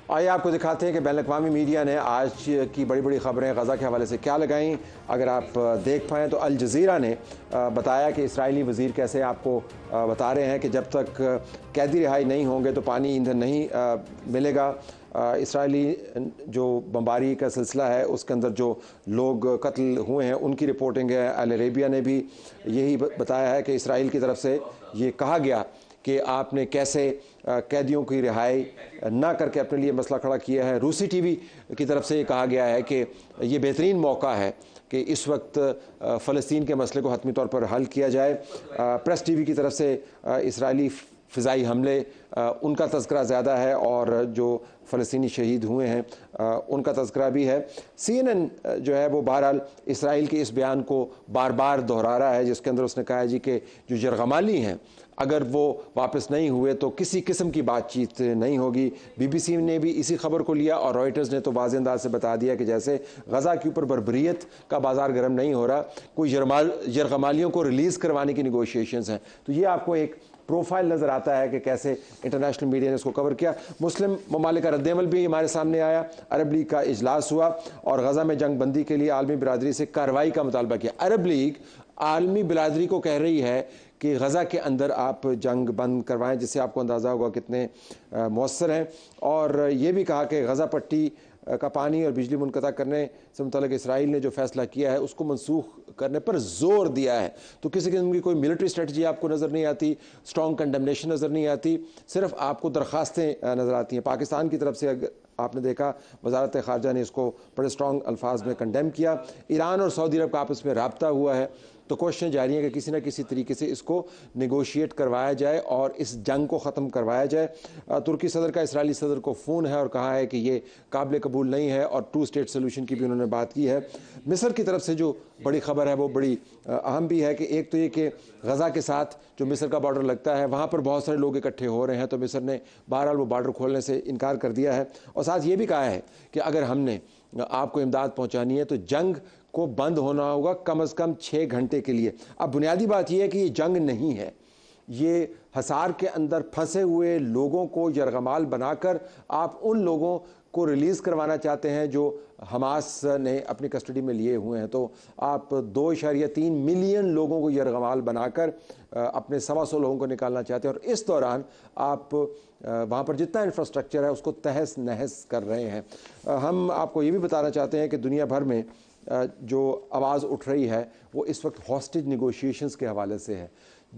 آئیے آپ کو دکھاتے ہیں کہ بین الاقوامی میڈیا نے آج کی بڑی بڑی خبریں غزہ کے حوالے سے کیا لگائیں۔ اگر آپ دیکھ پائیں تو الجزیرہ نے بتایا کہ اسرائیلی وزیر کیسے آپ کو بتا رہے ہیں کہ جب تک قیدی رہائی نہیں ہوں گے تو پانی ایندھن نہیں ملے گا۔ اسرائیلی جو بمباری کا سلسلہ ہے اس کے اندر جو لوگ قتل ہوئے ہیں ان کی رپورٹنگ ہے۔ ال عربیہ نے بھی یہی بتایا ہے کہ اسرائیل کی طرف سے یہ کہا گیا کہ آپ نے کیسے قیدیوں کی رہائی نہ کر کے اپنے لیے مسئلہ کھڑا کیا ہے۔ روسی ٹی وی کی طرف سے یہ کہا گیا ہے کہ یہ بہترین موقع ہے کہ اس وقت فلسطین کے مسئلے کو حتمی طور پر حل کیا جائے۔ پریس ٹی وی کی طرف سے اسرائیلی فضائی حملے ان کا تذکرہ زیادہ ہے اور جو فلسطینی شہید ہوئے ہیں ان کا تذکرہ بھی ہے۔ سی این این جو ہے وہ بہرحال اسرائیل کے اس بیان کو بار بار دہرا رہا ہے جس کے اندر اس نے کہا ہے جی کہ جو یرغمالی ہیں اگر وہ واپس نہیں ہوئے تو کسی قسم کی بات چیت نہیں ہوگی۔ بی بی سی نے بھی اسی خبر کو لیا اور رائٹرز نے تو واضح انداز سے بتا دیا کہ جیسے غزہ کے اوپر بربریت کا بازار گرم نہیں ہو رہا، کوئی یرغمالیوں کو ریلیز کروانے کی نیگوشیشنز ہیں۔ تو یہ آپ کو ایک پروفائل نظر آتا ہے کہ کیسے انٹرنیشنل میڈیا نے اس کو کور کیا۔ مسلم ممالک کا رد عمل بھی ہمارے سامنے آیا۔ عرب لیگ کا اجلاس ہوا اور غزہ میں جنگ بندی کے لیے عالمی برادری سے کارروائی کا مطالبہ کیا۔ عرب لیگ عالمی برادری کو کہہ رہی ہے کہ غزہ کے اندر آپ جنگ بند کروائیں، جس سے آپ کو اندازہ ہوگا کتنے مؤثر ہیں، اور یہ بھی کہا کہ غزہ پٹی کا پانی اور بجلی منقطع کرنے سے متعلق اسرائیل نے جو فیصلہ کیا ہے اس کو منسوخ کرنے پر زور دیا ہے۔ تو کسی قسم کی کوئی ملٹری اسٹریٹجی آپ کو نظر نہیں آتی، اسٹرانگ کنڈمنیشن نظر نہیں آتی، صرف آپ کو درخواستیں نظر آتی ہیں۔ پاکستان کی طرف سے آپ نے دیکھا وزارت خارجہ نے اس کو بڑے اسٹرانگ الفاظ میں کنڈیم کیا۔ ایران اور سعودی عرب کا آپس میں رابطہ ہوا ہے، تو کوششیں جاری ہیں کہ کسی نہ کسی طریقے سے اس کو نیگوشیٹ کروایا جائے اور اس جنگ کو ختم کروایا جائے۔ ترکی صدر کا اسرائیلی صدر کو فون ہے اور کہا ہے کہ یہ قابل قبول نہیں ہے اور 2 اسٹیٹ سولوشن کی بھی انہوں نے بات کی ہے۔ مصر کی طرف سے جو بڑی خبر ہے وہ بڑی اہم بھی ہے کہ ایک تو یہ کہ غزہ کے ساتھ جو مصر کا بارڈر لگتا ہے وہاں پر بہت سارے لوگ اکٹھے ہو رہے ہیں، تو مصر نے بہرحال وہ بارڈر کھولنے سے انکار کر دیا ہے، اور ساتھ یہ بھی کہا ہے کہ اگر ہم نے آپ کو امداد پہنچانی ہے تو جنگ کو بند ہونا ہوگا کم از کم 6 گھنٹے کے لیے۔ اب بنیادی بات یہ ہے کہ یہ جنگ نہیں ہے، یہ حصار کے اندر پھنسے ہوئے لوگوں کو یرغمال بنا کر آپ ان لوگوں کو ریلیز کروانا چاہتے ہیں جو حماس نے اپنی کسٹڈی میں لیے ہوئے ہیں۔ تو آپ 2.3 ملین لوگوں کو یرغمال بنا کر اپنے 125 لوگوں کو نکالنا چاہتے ہیں، اور اس دوران آپ وہاں پر جتنا انفراسٹرکچر ہے اس کو تہس نہس کر رہے ہیں۔ ہم آپ کو یہ بھی بتانا چاہتے ہیں کہ دنیا بھر میں جو آواز اٹھ رہی ہے وہ اس وقت ہاسٹیج نیگوشیشنز کے حوالے سے ہے۔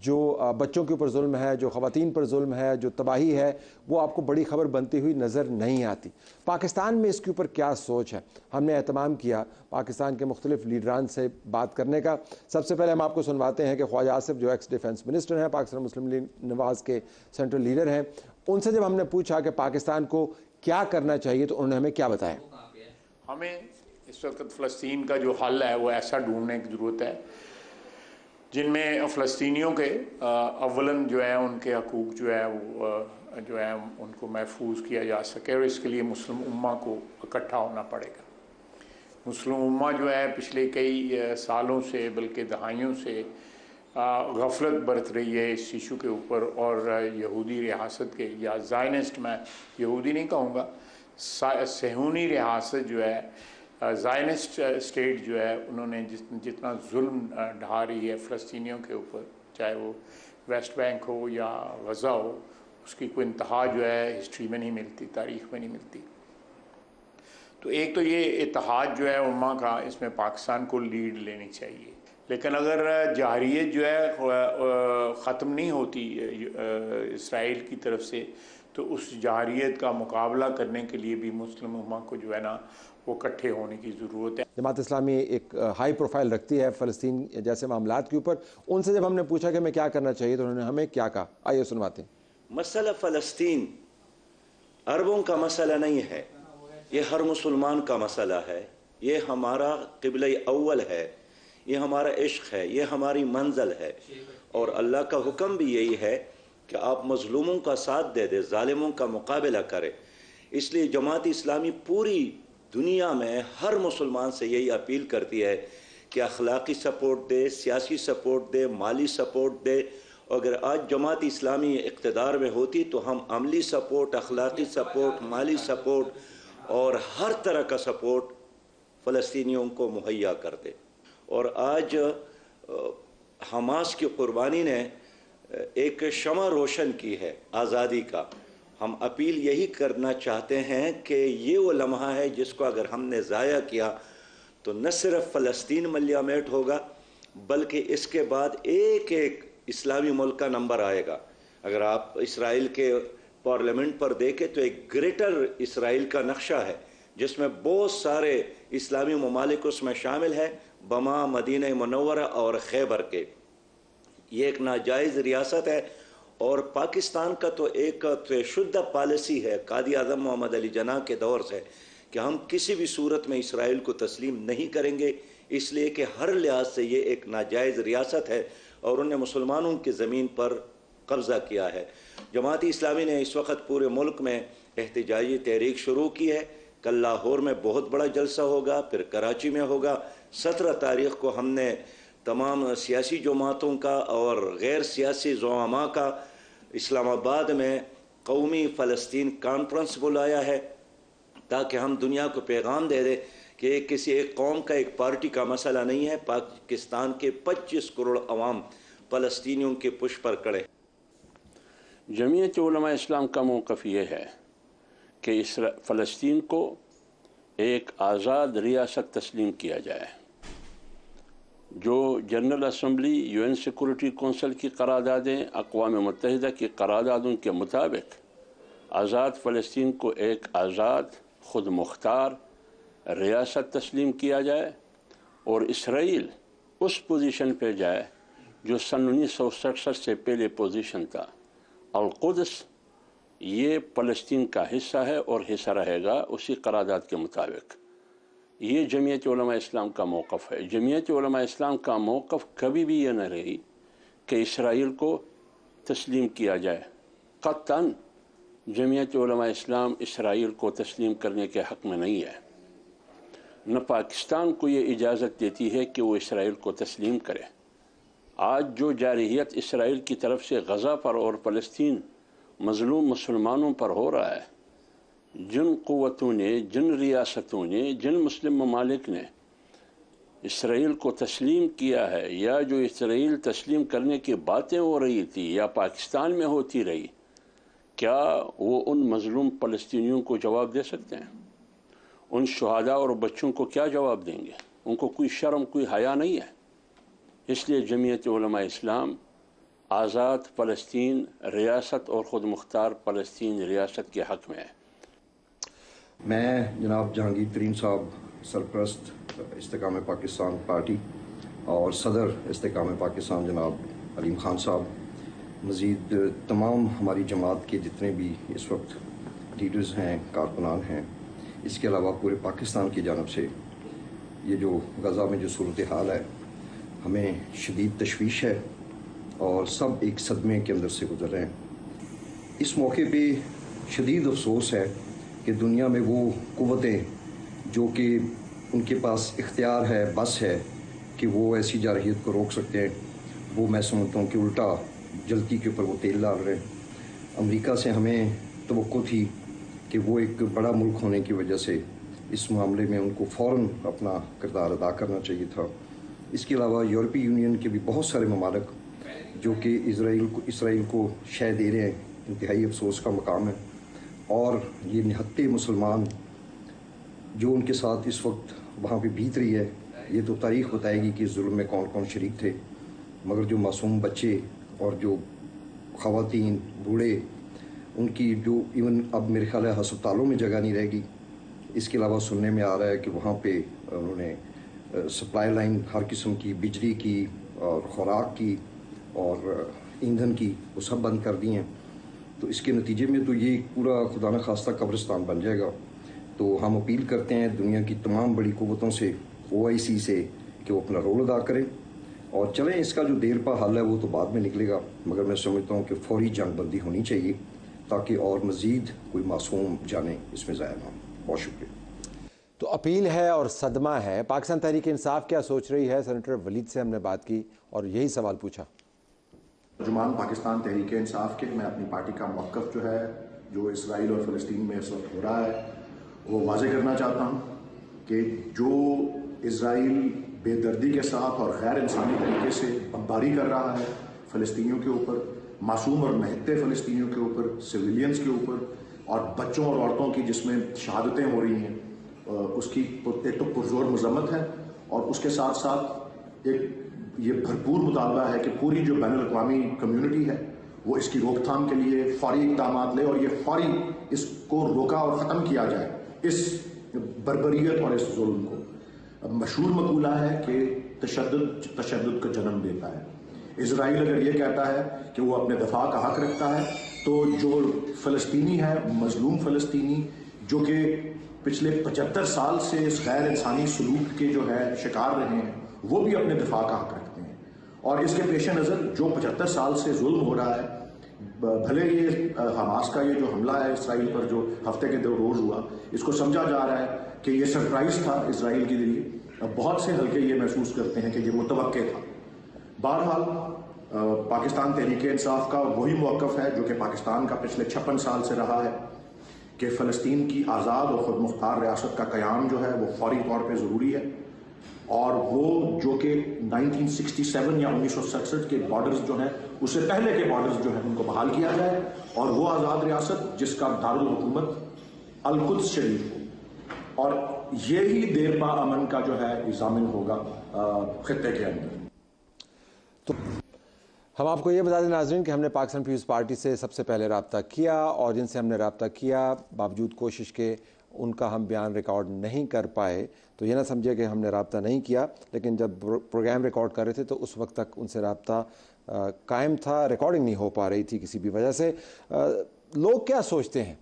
جو بچوں کے اوپر ظلم ہے، جو خواتین پر ظلم ہے، جو تباہی ہے، وہ آپ کو بڑی خبر بنتی ہوئی نظر نہیں آتی۔ پاکستان میں اس کے اوپر کیا سوچ ہے؟ ہم نے اہتمام کیا پاکستان کے مختلف لیڈران سے بات کرنے کا۔ سب سے پہلے ہم آپ کو سنواتے ہیں کہ خواجہ آصف جو ایکس ڈیفنس منسٹر ہیں، پاکستان مسلم لیگ نواز کے سینٹرل لیڈر ہیں، ان سے جب ہم نے پوچھا کہ پاکستان کو کیا کرنا چاہیے تو انہوں نے ہمیں کیا بتایا؟ ہمیں اس وقت فلسطین کا جو حل ہے وہ ایسا ڈھونڈنے کی ضرورت ہے جن میں فلسطینیوں کے اولاً جو ہے ان کے حقوق جو ہے ان کو محفوظ کیا جا سکے، اور اس کے لیے مسلم امہ کو اکٹھا ہونا پڑے گا۔ مسلم امہ جو ہے پچھلے کئی سالوں سے بلکہ دہائیوں سے غفلت برت رہی ہے اس ایشو کے اوپر، اور یہودی ریاست کے یا زائنسٹ، میں یہودی نہیں کہوں گا، صہیونی ریاست جو ہے، زائنسٹ اسٹیٹ جو ہے، انہوں نے جتنا ظلم ڈھا رہی ہے فلسطینیوں کے اوپر، چاہے وہ ویسٹ بینک ہو یا غزہ ہو، اس کی کوئی انتہا جو ہے ہسٹری میں نہیں ملتی، تاریخ میں نہیں ملتی۔ تو ایک تو یہ اتحاد جو ہے امہ کا، اس میں پاکستان کو لیڈ لینی چاہیے، لیکن اگر جارحیت جو ہے ختم نہیں ہوتی اسرائیل کی طرف سے، تو اس جارحیت کا مقابلہ کرنے کے لیے بھی مسلم امہ کو جو ہے نا وہ اکٹھے ہونے کی ضرورت ہے۔ جماعت اسلامی ایک ہائی پروفائل رکھتی ہے فلسطین جیسے معاملات کے اوپر، ان سے جب ہم نے پوچھا کہ ہمیں کیا کرنا چاہیے تو انہوں نے ہمیں کیا کہا، آئیے سنواتے ہیں۔ مسئلہ فلسطین عربوں کا مسئلہ نہیں ہے، یہ ہر مسلمان کا مسئلہ ہے، یہ ہمارا قبلہ اول ہے، یہ ہمارا عشق ہے، یہ ہماری منزل ہے، اور اللہ کا حکم بھی یہی ہے کہ آپ مظلوموں کا ساتھ دے دے، ظالموں کا مقابلہ کرے۔ اس لیے جماعت اسلامی پوری دنیا میں ہر مسلمان سے یہی اپیل کرتی ہے کہ اخلاقی سپورٹ دے، سیاسی سپورٹ دے، مالی سپورٹ دے، اگر آج جماعت اسلامی اقتدار میں ہوتی تو ہم عملی سپورٹ، اخلاقی سپورٹ، مالی سپورٹ اور ہر طرح کا سپورٹ فلسطینیوں کو مہیا کرتے. اور آج حماس کی قربانی نے ایک شمع روشن کی ہے آزادی کا. ہم اپیل یہی کرنا چاہتے ہیں کہ یہ وہ لمحہ ہے جس کو اگر ہم نے ضائع کیا تو نہ صرف فلسطین ملیامٹ ہوگا بلکہ اس کے بعد ایک ایک اسلامی ملک کا نمبر آئے گا. اگر آپ اسرائیل کے پارلیمنٹ پر دیکھیں تو ایک گریٹر اسرائیل کا نقشہ ہے جس میں بہت سارے اسلامی ممالک اس میں شامل ہے، بما، مدینہ منورہ اور خیبر کے. یہ ایک ناجائز ریاست ہے اور پاکستان کا تو ایک شدہ پالیسی ہے قائد اعظم محمد علی جناح کے دور سے کہ ہم کسی بھی صورت میں اسرائیل کو تسلیم نہیں کریں گے، اس لیے کہ ہر لحاظ سے یہ ایک ناجائز ریاست ہے اور انہیں مسلمانوں کی زمین پر قبضہ کیا ہے. جماعت اسلامی نے اس وقت پورے ملک میں احتجاجی تحریک شروع کی ہے. کل لاہور میں بہت بڑا جلسہ ہوگا، پھر کراچی میں ہوگا. 17 تاریخ کو ہم نے تمام سیاسی جماعتوں کا اور غیر سیاسی زعماء کا اسلام آباد میں قومی فلسطین کانفرنس بلایا ہے تاکہ ہم دنیا کو پیغام دے دیں کہ یہ کسی ایک قوم کا، ایک پارٹی کا مسئلہ نہیں ہے. پاکستان کے 25 کروڑ عوام فلسطینیوں کے پشت پر کڑے. جمعیت علماء اسلام کا موقف یہ ہے کہ فلسطین کو ایک آزاد ریاست تسلیم کیا جائے. جو general assembly, U N security council کی قراردادیں، اقوام متحدہ کی قراردادوں کے مطابق آزاد فلسطین کو ایک آزاد خود مختار ریاست تسلیم کیا جائے اور اسرائیل اس پوزیشن پہ جائے جو سن 1967 سے پہلے پوزیشن تھا. القدس یہ فلسطین کا حصہ ہے اور حصہ رہے گا اسی قرارداد کے مطابق. یہ جمعیت علماء اسلام کا موقف ہے. جمعیت علماء اسلام کا موقف کبھی بھی یہ نہ رہی کہ اسرائیل کو تسلیم کیا جائے. قطعاً جمعیت علماء اسلام اسرائیل کو تسلیم کرنے کے حق میں نہیں ہے. نہ پاکستان کو یہ اجازت دیتی ہے کہ وہ اسرائیل کو تسلیم کرے. آج جو جارحیت اسرائیل کی طرف سے غزہ پر اور فلسطین مظلوم مسلمانوں پر ہو رہا ہے، جن قوتوں نے، جن ریاستوں نے، جن مسلم ممالک نے اسرائیل کو تسلیم کیا ہے یا جو اسرائیل تسلیم کرنے کی باتیں ہو رہی تھی یا پاکستان میں ہوتی رہی، کیا وہ ان مظلوم فلسطینیوں کو جواب دے سکتے ہیں؟ ان شہداء اور بچوں کو کیا جواب دیں گے؟ ان کو کوئی شرم، کوئی حیا نہیں ہے. اس لیے جمعیت علماء اسلام آزاد فلسطین ریاست اور خود مختار فلسطین ریاست کے حق میں ہے. میں جناب جہانگیر ترین صاحب، سرپرست استحکام پاکستان پارٹی اور صدر استحکام پاکستان جناب علیم خان صاحب، مزید تمام ہماری جماعت کے جتنے بھی اس وقت لیڈرز ہیں، کارکنان ہیں، اس کے علاوہ پورے پاکستان کی جانب سے یہ جو غزہ میں جو صورتحال ہے ہمیں شدید تشویش ہے اور سب ایک صدمے کے اندر سے گزر رہے ہیں. اس موقع پہ شدید افسوس ہے کہ دنیا میں وہ قوتیں جو کہ ان کے پاس اختیار ہے، بس ہے کہ وہ ایسی جارحیت کو روک سکتے ہیں، وہ میں سمجھتا ہوں کہ الٹا جلتی کے اوپر وہ تیل ڈال رہے ہیں. امریکہ سے ہمیں توقع تھی کہ وہ ایک بڑا ملک ہونے کی وجہ سے اس معاملے میں ان کو فوراً اپنا کردار ادا کرنا چاہیے تھا. اس کے علاوہ یورپی یونین کے بھی بہت سارے ممالک جو کہ اسرائیل کو شے دے رہے ہیں، انتہائی افسوس کا مقام ہے. اور یہ نہتے مسلمان جو ان کے ساتھ اس وقت وہاں پہ بیت رہی ہے، یہ تو تاریخ بتائے گی کہ اس ظلم میں کون کون شریک تھے. مگر جو معصوم بچے اور جو خواتین، بوڑھے، ان کی جو ایون اب میرے خیال ہے ہسپتالوں میں جگہ نہیں رہے گی. اس کے علاوہ سننے میں آ رہا ہے کہ وہاں پہ انہوں نے سپلائی لائن ہر قسم کی، بجلی کی اور خوراک کی اور ایندھن کی، وہ سب بند کر دی ہیں. تو اس کے نتیجے میں تو یہ پورا خدا نخواستہ قبرستان بن جائے گا. تو ہم اپیل کرتے ہیں دنیا کی تمام بڑی قوتوں سے، OIC سے، کہ وہ اپنا رول ادا کریں اور چلیں. اس کا جو دیر پا حل ہے وہ تو بعد میں نکلے گا، مگر میں سمجھتا ہوں کہ فوری جنگ بندی ہونی چاہیے تاکہ اور مزید کوئی معصوم جانیں اس میں ضائع نہ ہوں. بہت شکریہ. تو اپیل ہے اور صدمہ ہے. پاکستان تحریک انصاف کیا سوچ رہی ہے؟ سینیٹر ولید سے ہم نے بات کی اور یہی سوال پوچھا. ترجمان پاکستان تحریک انصاف کے میں اپنی پارٹی کا موقف جو ہے جو اسرائیل اور فلسطین میں اس وقت ہو رہا ہے وہ واضح کرنا چاہتا ہوں کہ جو اسرائیل بے دردی کے ساتھ اور غیر انسانی طریقے سے بمباری کر رہا ہے فلسطینیوں کے اوپر، معصوم اور نہتے فلسطینیوں کے اوپر، سویلینز کے اوپر اور بچوں اور عورتوں کی جس میں شہادتیں ہو رہی ہیں، اس کی ایک تو پرزور مذمت ہے اور اس کے ساتھ ساتھ ایک یہ بھرپور مطالبہ ہے کہ پوری جو بین الاقوامی کمیونٹی ہے وہ اس کی روک تھام کے لیے فوری اقدامات لے اور یہ فوری اس کو روکا اور ختم کیا جائے، اس بربریت اور اس ظلم کو۔ مشہور مقولہ ہے کہ تشدد کا جنم دیتا ہے۔ اسرائیل اگر یہ کہتا ہے کہ وہ اپنے دفاع کا حق رکھتا ہے تو جو فلسطینی ہے، مظلوم فلسطینی جو کہ پچھلے 75 سال سے اس غیر انسانی سلوک کے جو ہے شکار رہے ہیں، وہ بھی اپنے دفاع کا حق رکھتے ہیں۔ اور اس کے پیش نظر جو 75 سال سے ظلم ہو رہا ہے، بھلے یہ حماس کا یہ جو حملہ ہے اسرائیل پر جو ہفتے کے 2 روز ہوا، اس کو سمجھا جا رہا ہے کہ یہ سرپرائز تھا اسرائیل کے لیے۔ بہت سے حلقے یہ محسوس کرتے ہیں کہ یہ متوقع تھا۔ بہرحال پاکستان تحریک انصاف کا وہی موقف ہے جو کہ پاکستان کا پچھلے 56 سال سے رہا ہے کہ فلسطین کی آزاد اور خود مختار ریاست کا قیام جو ہے وہ فوری طور پہ ضروری ہے، اور وہ جو کہ 1967 یا 1967 کے بارڈرز جو ہیں اس سے پہلے کے بارڈرز جو ہیں ان کو بحال کیا جائے، اور وہ آزاد ریاست جس کا دارالحکومت القدس شریف ہو، اور یہی دیر پا امن کا جو ہے ضامن ہوگا خطے کے اندر۔ تو ہم آپ کو یہ بتا دیں ناظرین کہ ہم نے پاکستان پیپلز پارٹی سے سب سے پہلے رابطہ کیا، اور جن سے ہم نے رابطہ کیا باوجود کوشش کے ان کا ہم بیان ریکارڈ نہیں کر پائے، تو یہ نہ سمجھے کہ ہم نے رابطہ نہیں کیا، لیکن جب پروگرام ریکارڈ کر رہے تھے تو اس وقت تک ان سے رابطہ قائم تھا، ریکارڈنگ نہیں ہو پا رہی تھی کسی بھی وجہ سے۔ لوگ کیا سوچتے ہیں،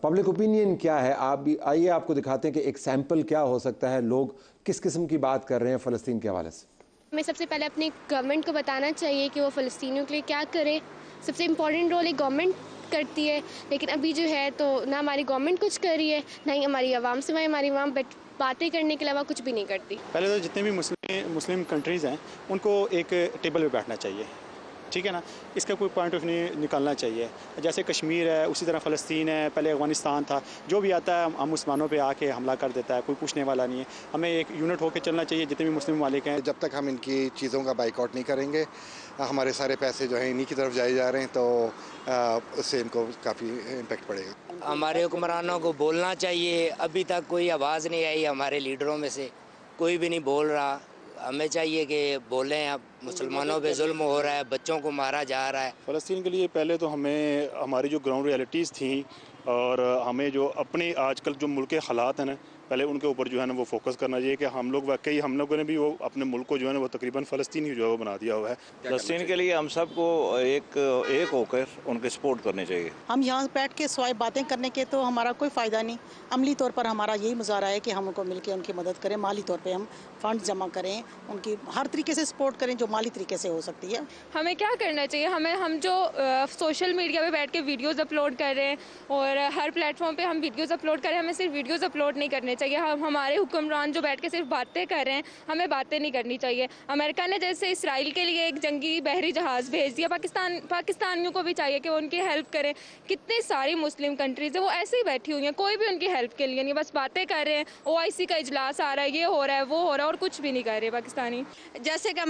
پبلک اوپینین کیا ہے، آپ بھی آئیے آپ کو دکھاتے ہیں کہ ایک سیمپل کیا ہو سکتا ہے، لوگ کس قسم کی بات کر رہے ہیں فلسطین کے حوالے سے۔ ہمیں سب سے پہلے اپنی گورنمنٹ کو بتانا چاہیے کہ وہ فلسطینیوں کے لیے کیا کرے۔ سب سے امپورٹنٹ رول ایک گورنمنٹ کرتی ہے، لیکن ابھی جو ہے تو نہ ہماری گورنمنٹ کچھ کر رہی ہے، نہ ہی ہماری عوام سے ہماری عوام باتیں کرنے کے علاوہ کچھ بھی نہیں کرتی۔ پہلے تو جتنے بھی مسلم کنٹریز ہیں ان کو ایک ٹیبل پہ بیٹھنا چاہیے، ٹھیک ہے نا، اس کا کوئی پوائنٹ آف ویو نکالنا چاہیے۔ جیسے کشمیر ہے، اسی طرح فلسطین ہے، پہلے افغانستان تھا، جو بھی آتا ہے ہم مسلمانوں پہ آ کے حملہ کر دیتا ہے، کوئی پوچھنے والا نہیں ہے۔ ہمیں ایک یونٹ ہو کے چلنا چاہیے، جتنے بھی مسلم ممالک ہیں۔ جب تک ہم ان کی چیزوں کا بائیکاٹ نہیں کریں گے، ہمارے سارے پیسے جو ہیں انہی کی طرف جائے جا رہے ہیں، تو اس سے ان کو کافی امپیکٹ پڑے گا۔ ہمارے حکمرانوں کو بولنا چاہیے، ابھی تک کوئی آواز نہیں آئی ہمارے لیڈروں میں سے، کوئی بھی نہیں بول رہا۔ ہمیں چاہیے کہ بولیں، اب مسلمانوں پہ ظلم ہو رہا ہے، بچوں کو مارا جا رہا ہے۔ فلسطین کے لیے پہلے تو ہمیں ہماری جو گراؤنڈ ریئلٹیز تھیں اور ہمیں جو اپنے آج کل جو ملک کے حالات ہیں نا، پہلے ان کے اوپر جو ہے نا وہ فوکس کرنا چاہیے کہ ہم لوگ واقعی ہم لوگوں نے بھی وہ اپنے ملک کو جو ہے نا وہ تقریباً فلسطین ہی جو ہے وہ بنا دیا ہوا ہے۔ فلسطین کے لیے ہم سب کو ایک ہو کر ان کے سپورٹ کرنے چاہیے۔ ہم یہاں بیٹھ کے سوائے باتیں کرنے کے تو ہمارا کوئی فائدہ نہیں۔ عملی طور پر ہمارا یہی مظاہرہ ہے کہ ہم ان کو مل کے ان کی مدد کریں، مالی طور پہ ہم فنڈ جمع کریں، ان کی ہر طریقے سے سپورٹ کریں جو مالی طریقے سے ہو سکتی ہے۔ ہمیں کیا کرنا چاہیے، ہم جو سوشل میڈیا پہ بیٹھ کے ویڈیوز اپلوڈ کر رہے ہیں اور ہر پلیٹ فارم پہ ہم ویڈیوز اپلوڈ کر رہے ہیں، ہمیں صرف ویڈیوز اپلوڈ نہیں کرنے چاہیے۔ ہمارے حکمران جو بیٹھ کے صرف باتیں کر رہے ہیں، ہمیں باتیں نہیں کرنی چاہیے۔ امریکہ نے جیسے اسرائیل کے لیے ایک جنگی بحری جہاز بھیج دیا، پاکستانیوں کو بھی چاہیے کہ وہ ان کی ہیلپ کریں۔ کتنی ساری مسلم کنٹریز ہیں وہ ایسے ہی بیٹھی ہوئی ہیں، کوئی بھی ان کی ہیلپ کے لیے نہیں، بس باتیں کر رہے ہیں۔ OIC کا اجلاس آ رہا ہے، یہ ہو رہا ہے، وہ ہو رہا ہے، اور کچھ بھی نہیں کر رہے پاکستانی۔ جیسے کہ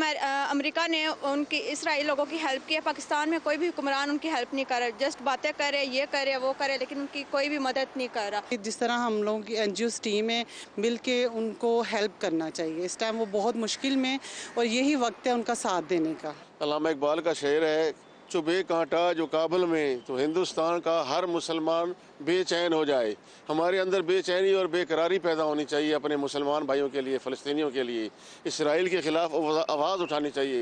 امریکہ نے ان کی اسرائیل لوگوں کی ہیلپ کی ہے، پاکستان میں کوئی بھی حکمران ان کی ہیلپ نہیں کر رہا، جسٹ باتیں کرے، یہ کرے وہ کرے، لیکن ان کی کوئی بھی مدد نہیں کر رہا۔ جس طرح ہم لوگ کی NGOs ٹیم ہے، مل کے ان کو ہیلپ کرنا چاہیے۔ اس ٹائم وہ بہت مشکل میں، اور یہی وقت ہے ان کا ساتھ دینے کا۔ علامہ اقبال کا شعر ہے، چبھے کانٹا جو کابل میں تو ہندوستان کا ہر مسلمان بے چین ہو جائے۔ ہمارے اندر بے چینی اور بے قراری پیدا ہونی چاہیے اپنے مسلمان بھائیوں کے لیے، فلسطینیوں کے لیے۔ اسرائیل کے خلاف آواز اٹھانی چاہیے۔